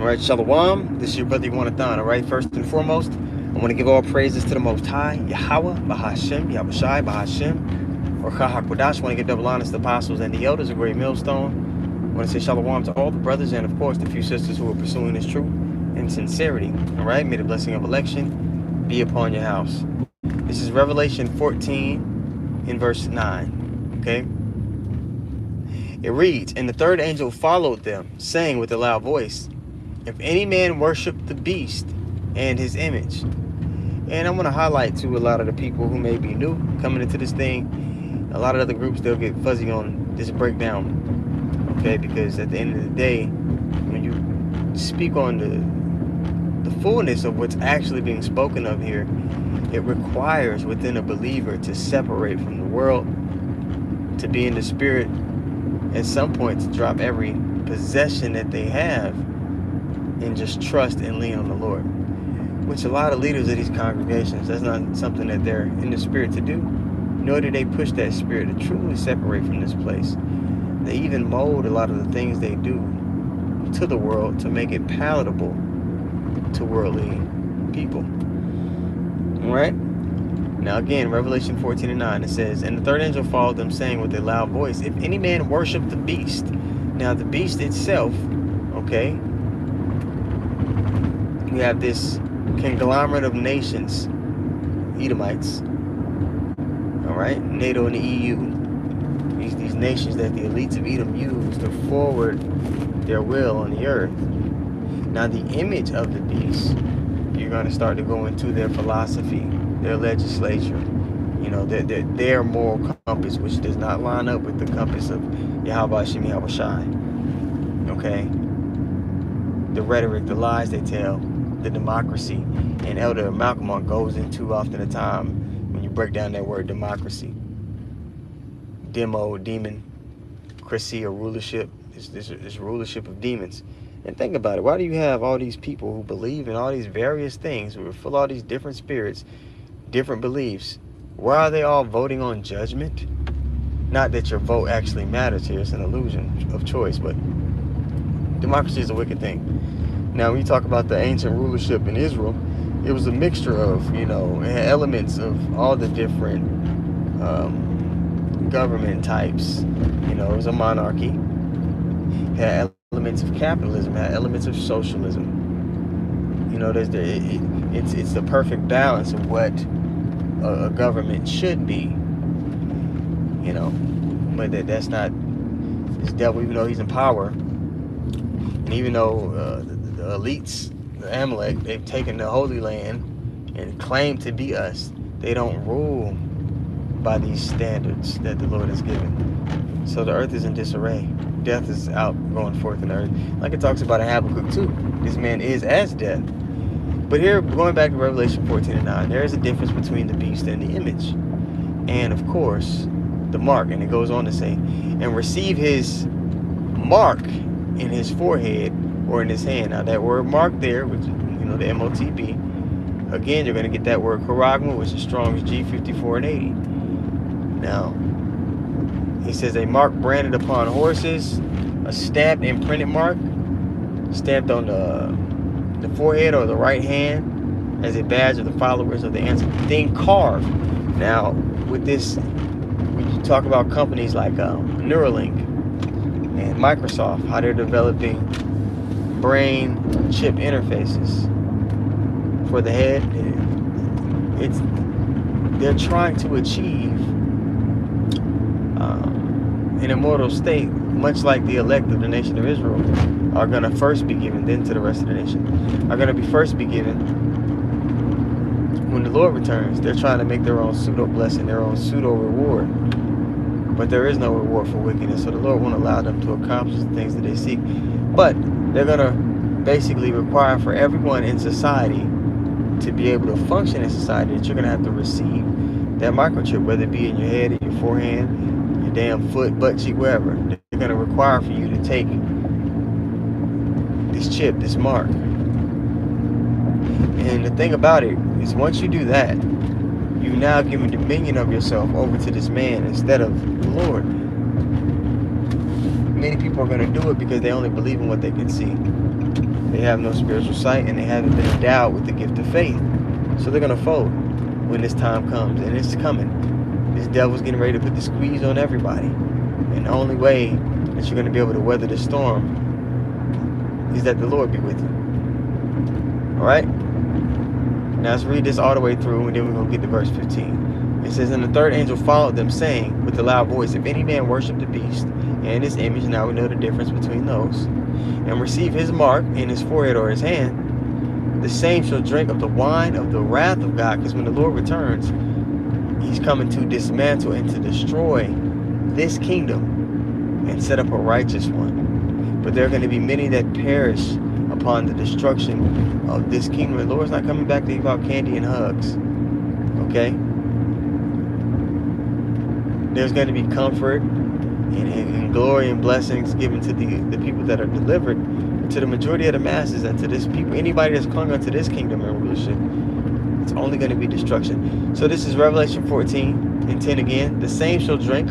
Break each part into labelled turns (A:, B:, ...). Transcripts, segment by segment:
A: Alright, Shalom. This is your brother Yawan. Alright, first and foremost, I want to give all praises to the Most High, Yahweh, Bahashem, Yahushai, Bahashem, or Chahakwadash. I want to give double honors to the apostles and the elders, a great millstone. I want to say Shalom to all the brothers and, of course, the few sisters who are pursuing this truth in sincerity. Alright, may the blessing of election be upon your house. This is Revelation 14 in verse 9. Okay? It reads, "And the third angel followed them, saying with a loud voice, if any man worship the beast and his image." And I want to highlight to a lot of the people who may be new coming into this thing, a lot of other groups, they'll get fuzzy on this breakdown, okay? Because at the end of the day, when you speak on the fullness of what's actually being spoken of here, it requires within a believer to separate from the world, to be in the spirit, at some point to drop every possession that they have and just trust and lean on the Lord, which a lot of leaders of these congregations, that's not something that they're in the spirit to do, nor do they push that spirit to truly separate from this place. They even mold a lot of the things they do to the world to make it palatable to worldly people. All right? Now again, Revelation 14 and 9, it says, "And the third angel followed them, saying with a loud voice, if any man worship the beast." Now the beast itself, okay, you have this conglomerate of nations, Edomites, all right, NATO and the EU, these nations that the elites of Edom use to forward their will on the earth. Now the image of the beast, you're going to start to go into their philosophy, their legislature, you know, their moral compass, which does not line up with the compass of Yahweh Shem Yahushai. Okay? The rhetoric, the lies they tell, the democracy. And Elder Malcolm goes into often a time when you break down that word democracy. Demo, demon, cracy, or rulership. This rulership of demons. And think about it. Why do you have all these people who believe in all these various things, who are full of all these different spirits, different beliefs? Why are they all voting on judgment? Not that your vote actually matters here. It's an illusion of choice, but democracy is a wicked thing. Now, when you talk about the ancient rulership in Israel, it was a mixture of, you know, elements of all the different government types. You know, it was a monarchy. It had elements of capitalism, it had elements of socialism. You know, it's the perfect balance of what a government should be. You know, but that's not this devil, even though he's in power, and even though the elites, the Amalek, they've taken the Holy Land and claim to be us. They don't rule by these standards that the Lord has given. So the earth is in disarray. Death is out going forth in the earth. Like it talks about in Habakkuk 2. This man is as death. But here, going back to Revelation 14 and 9, there is a difference between the beast and the image. And of course, the mark. And it goes on to say, and receive his mark in his forehead or in his hand. Now that word mark there, which, you know, the MOTB, again, you're going to get that word charagma, which is Strong's G54 and 80. Now, he says a mark branded upon horses, a stamped and printed mark, stamped on the forehead or the right hand as a badge of the followers of the answer. Thing carved. Now, with this, when you talk about companies like Neuralink and Microsoft, how they're developing brain chip interfaces for the head, they're trying to achieve an immortal state, much like the elect of the nation of Israel are going to first be given, then to the rest of the nation, are going to be first be given when the Lord returns. They're trying to make their own pseudo blessing, their own pseudo reward, but there is no reward for wickedness, so the Lord won't allow them to accomplish the things that they seek. But they're going to basically require for everyone in society to be able to function in society that you're going to have to receive that microchip, whether it be in your head, in your forehead, your damn foot, butt cheek, wherever. They're going to require for you to take this chip, this mark. And the thing about it is, once you do that, you now giving dominion of yourself over to this man instead of the Lord. Many people are going to do it because they only believe in what they can see. They have no spiritual sight, and they haven't been endowed with the gift of faith. So they're going to fold when this time comes, and it's coming. This devil's getting ready to put the squeeze on everybody. And the only way that you're going to be able to weather the storm is that the Lord be with you. All right? Now let's read this all the way through, and then we're going to get to verse 15. It says, and the third angel followed them, saying with a loud voice, if any man worship the beast and his image, now we know the difference between those, and receive his mark in his forehead or his hand, the same shall drink of the wine of the wrath of God. Because when the Lord returns, he's coming to dismantle and to destroy this kingdom and set up a righteous one. But there are going to be many that perish upon the destruction of this kingdom. The Lord's not coming back to give out candy and hugs. Okay? There's going to be comfort and glory and blessings given to the people that are delivered, to the majority of the masses, and to this people, anybody that's clung unto this kingdom and rulership, it's only going to be destruction. So this is Revelation 14 and 10 again. The same shall drink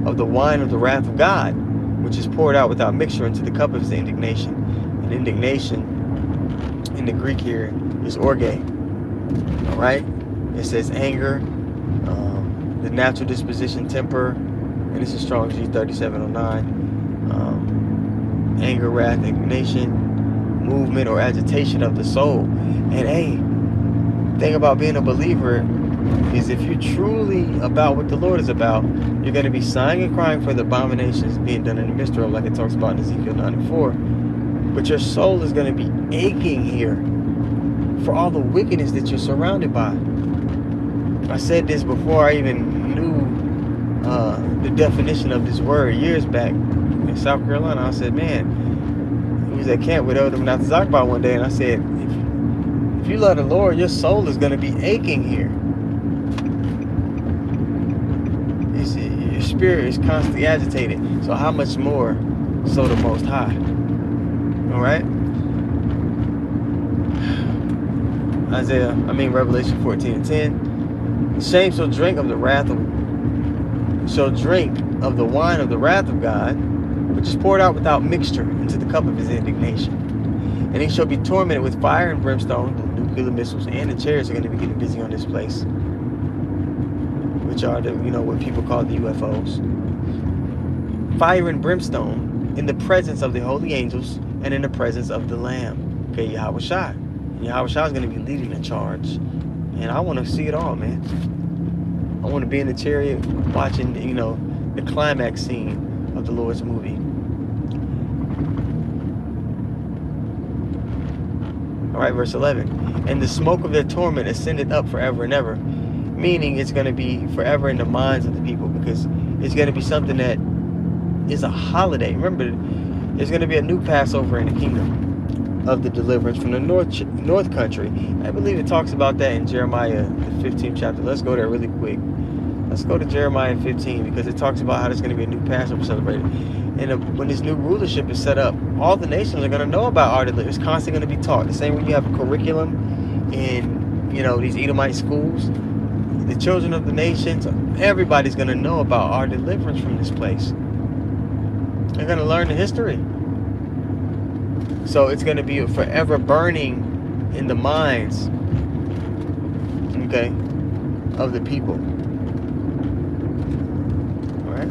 A: of the wine of the wrath of God, which is poured out without mixture into the cup of his indignation. And indignation in the Greek here is orge. All right? It says anger, the natural disposition, temper, and this is Strong's G3709. Anger, wrath, indignation, movement or agitation of the soul. And hey, thing about being a believer is if you're truly about what the Lord is about, you're going to be sighing and crying for the abominations being done in the midst of, like it talks about in Ezekiel 94. But your soul is going to be aching here for all the wickedness that you're surrounded by. I said this before I even knew the definition of this word years back in South Carolina. I said, man, he was at camp with Elder Menachem Zakbar one day, and I said, if you love the Lord, your soul is going to be aching here. Your spirit is constantly agitated. So how much more so the Most High? All right? Revelation 14 and 10. The same shall drink of the wine of the wrath of God, which is poured out without mixture into the cup of his indignation. And he shall be tormented with fire and brimstone. The nuclear missiles and the chariots are going to be getting busy on this place, which are what people call the UFOs. Fire and brimstone in the presence of the holy angels and in the presence of the Lamb. Okay, Yahawashi. Yahawashi is going to be leading the charge. And I want to see it all, man. I want to be in the chariot watching, the climax scene of the Lord's movie. All right, verse 11. And the smoke of their torment ascended up forever and ever. Meaning it's going to be forever in the minds of the people, because it's going to be something that is a holiday. Remember, there's going to be a new Passover in the kingdom of the deliverance from the north country. I believe it talks about that in Jeremiah, the 15th chapter. Let's go there really quick. Let's go to Jeremiah 15, because it talks about how there's going to be a new Passover celebrated. And when this new rulership is set up, all the nations are going to know about our deliverance. It's constantly going to be taught. The same way you have a curriculum in, these Edomite schools. The children of the nations, everybody's going to know about our deliverance from this place. They're going to learn the history. So it's going to be forever burning in the minds, okay, of the people. All right.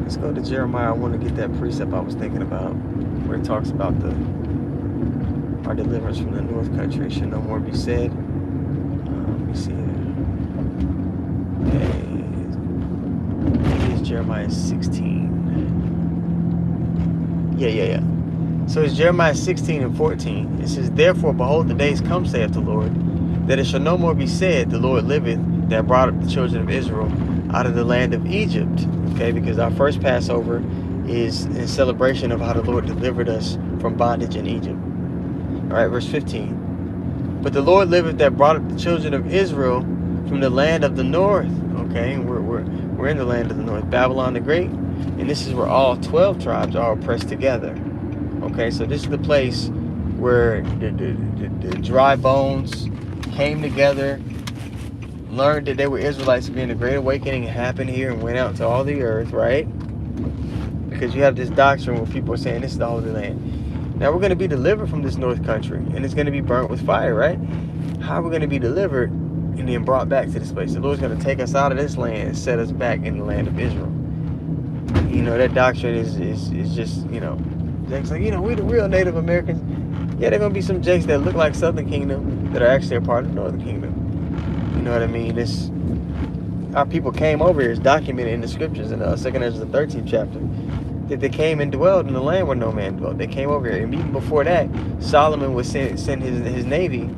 A: Let's go to Jeremiah. I want to get that precept I was thinking about, where it talks about our deliverance from the north country should no more be said. Let me see here. Okay. It's Jeremiah 16. Yeah. So it's Jeremiah 16 and 14. It says, therefore, behold, the days come, saith the Lord, that it shall no more be said, the Lord liveth, that brought up the children of Israel out of the land of Egypt. Okay, because our first Passover is in celebration of how the Lord delivered us from bondage in Egypt. All right, verse 15. But the Lord liveth, that brought up the children of Israel from the land of the north. Okay, we're in the land of the north, Babylon the Great. And this is where all 12 tribes are oppressed together. Okay, so this is the place where the dry bones came together, learned that they were Israelites, being a great awakening happened here and went out to all the earth, right? Because you have this doctrine where people are saying this is the Holy Land. Now we're going to be delivered from this north country, and it's going to be burnt with fire, right? How are we going to be delivered and then brought back to this place? The Lord's going to take us out of this land and set us back in the land of Israel. You know, that doctrine is just, you know, Jake's like, you know, we the real Native Americans. Yeah, there are going to be some Jakes that look like Southern Kingdom that are actually a part of the Northern Kingdom. You know what I mean? This, our people came over here. It's documented in the scriptures in 2nd Ezra, the 13th chapter, that they came and dwelled in the land where no man dwelt. They came over here. And even before that, Solomon would send his navy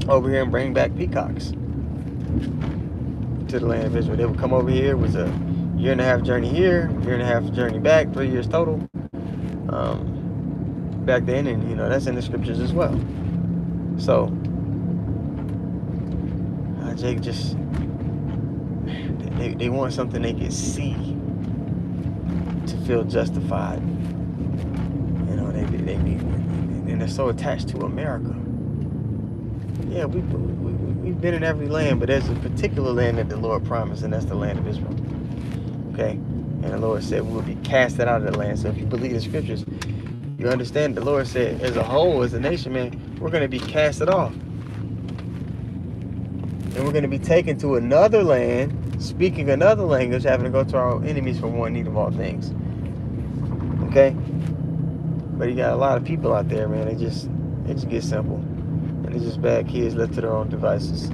A: over here and bring back peacocks to the land of Israel. They would come over here. It was a 1.5-year journey here, 1.5-year journey back, 3 years total. Back then, and you know, that's in the scriptures as well. So Jake just, they want something they can see to feel justified. You know, they and they're so attached to America. Yeah, we've been in every land, but there's a particular land that the Lord promised, and that's the land of Israel. Okay, and the Lord said we will be casted out of the land. So if you believe the scriptures, you understand the Lord said, as a whole, as a nation, man, we're going to be casted off. And we're going to be taken to another land, speaking another language, having to go to our enemies for one need of all things. Okay? But you got a lot of people out there, man, they just get simple. And they're just bad kids left to their own devices.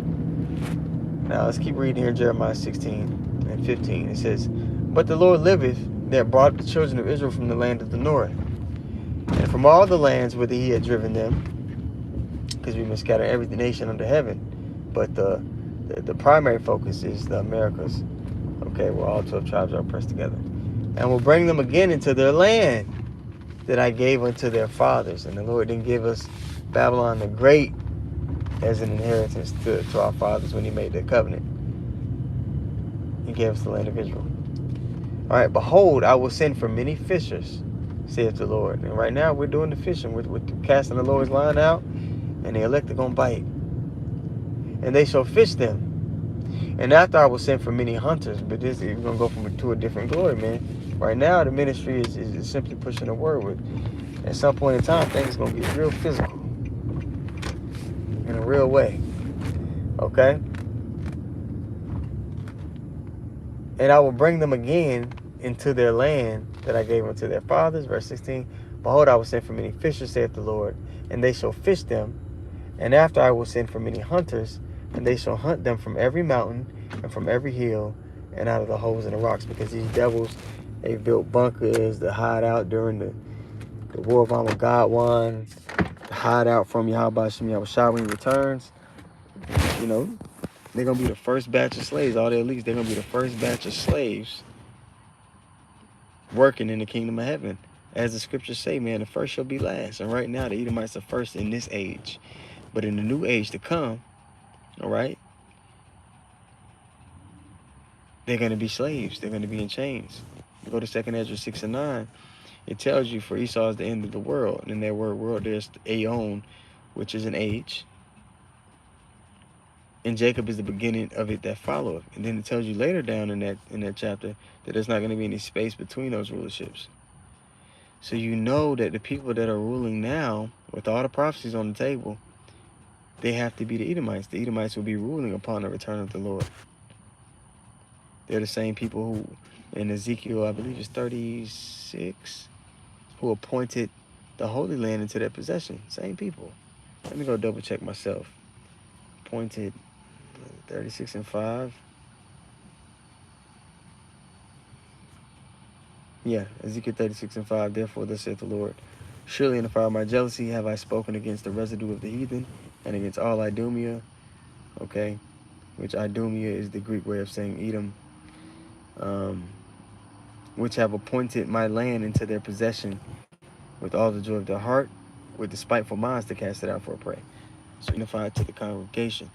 A: Now, let's keep reading here in Jeremiah 16 and 15. It says, but the Lord liveth that brought the children of Israel from the land of the north, and from all the lands whither he had driven them, because we must scatter every nation under heaven. But the primary focus is the Americas, okay, where all 12 tribes are pressed together. And will bring them again into their land that I gave unto their fathers. And the Lord didn't give us Babylon the Great as an inheritance to our fathers when he made the covenant. He gave us the land of Israel. All right, behold, I will send for many fishers, saith the Lord. And right now we're doing the fishing. We're casting the Lord's line out, and the elect are going to bite. And they shall fish them. And after I will send for many hunters. But this is going to go to a different glory, man. Right now the ministry is simply pushing the word. With at some point in time, things are going to get real physical in a real way. Okay? And I will bring them again into their land that I gave unto their fathers. Verse 16. Behold, I will send for many fishers, saith the Lord, and they shall fish them. And after I will send for many hunters, and they shall hunt them from every mountain and from every hill and out of the holes in the rocks. Because these devils, they built bunkers to hide out during the War of YAWAN, to hide out from Yahweh Shem Yahushua when he returns. You know, they're going to be the first batch of slaves. All the elites, they're going to be the first batch of slaves working in the kingdom of heaven. As the scriptures say, man, the first shall be last. And right now, the Edomites are first in this age. But in the new age to come, all right, they're going to be slaves. They're going to be in chains. You go to 2nd Ezra 6 and 9. It tells you for Esau is the end of the world. And in that word world, there's aeon, which is an age. And Jacob is the beginning of it that followeth. And then it tells you later down in that chapter that there's not going to be any space between those rulerships. So you know that the people that are ruling now, with all the prophecies on the table, they have to be the Edomites. The Edomites will be ruling upon the return of the Lord. They're the same people who, in Ezekiel, I believe it's 36, who appointed the Holy Land into their possession. Same people. Let me go double check myself. Appointed 36 and 5. Yeah, Ezekiel 36 and 5. Therefore, thus saith the Lord, surely in the fire of my jealousy have I spoken against the residue of the heathen and against all Idumea. Okay, which Idumea is the Greek way of saying Edom. Which have appointed my land into their possession with all the joy of their heart, with the spiteful minds to cast it out for a prey. So unified to the congregation.